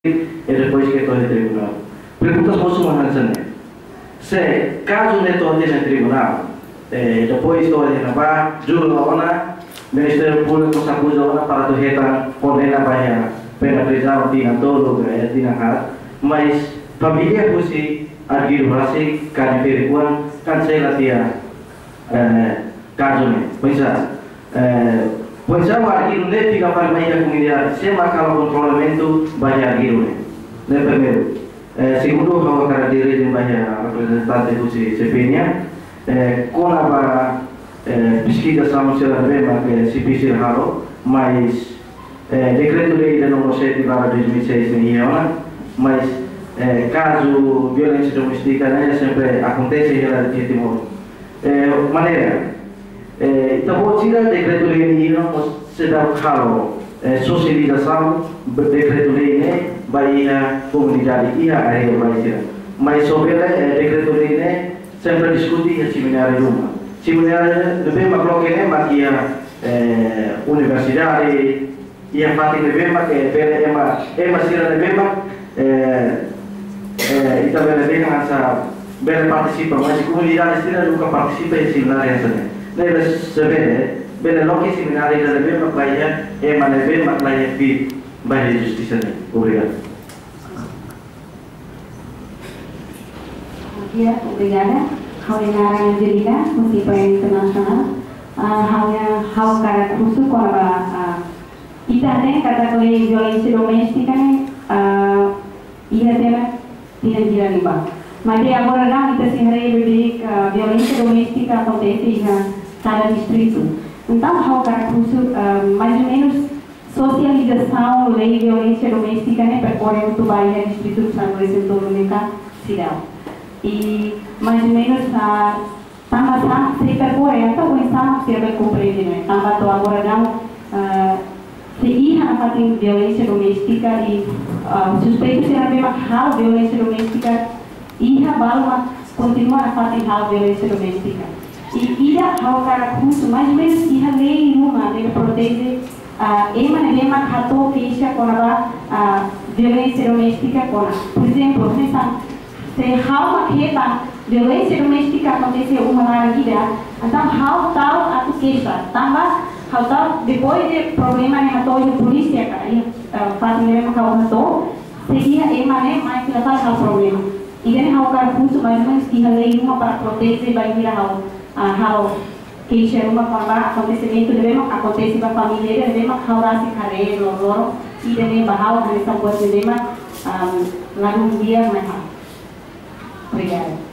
e depois que estou no tribunal. Perguntas posso fazer, se caso não estou no tribunal, depois estou na barra, juro a ona, Ministério Público se acusa a ona para tu reta condena banha pena prisão tina todo tina hat, mas família pusi agir rasi kan perikuan kan saya tia caso ne, pois o arquivo não fica para a comunidade, se marcar o controlamento, vai arquivo né primeiro. Segundo, o característica de banyak representante do CPNA, com a pesquisação se revela que se precisa raro, mas decreto-lei de número 7/2006 nem mas caso violência doméstica né sempre acontece em modo maneira. Então, vou tirar decreto-lei não se dá raro socialização decreto-lei né vai a comunidade e a área vai ser. Mas sobre decreto-lei né sempre discutir a seminário uma. Seminário lebih makhluk ini makia universidade e a parte lebih mak sira lebih mak kita lebih ngansa bela participa mas comunidade sira nunca participa em seminário sana. Nela sebenarnya bela loki seminário lebih mak lainnya lebih mak lainnya di Badan Justiça. Obrigado. Obrigada. Hal Angelina, Musibah Internasional, hal cara khusus kalau kita nih kategori violência doméstica nih, iya tema tidak jalan bang. Mas agora não kita sehari lebih violência doméstica acontece em cada distrito. Então hal cara khusus mais ou menos socialização lei violência doméstica nih percorre muito bem distrito de São Luís e Dominica Cidade. E mais ou menos tambah se percorre até o instante se vai compreender né tambah to agora não se ia a fazer violência doméstica e suspeito se haver uma hal violência doméstica ia balma continua a fazer hal violência doméstica e ida hal cara curso mais ou menos ia lei uma deve proteger ema hato fecha com a violência doméstica com por exemplo se hal maketa violência doméstica aconteceu uma na vida, então hal tal atau queixa, tambah hal tal depois de problema yang atau de polícia cara, faz mesmo hal atau seria emane mais que levar hal problema. E daí hal cara curso mais ou menos que lei uma para proteger vai virar hal queixa uma quando acontecimento devemos acontecer com a família devemos hal rasi kare loro e daí bahal nessa coisa devemos lalu dia mais. Obrigada.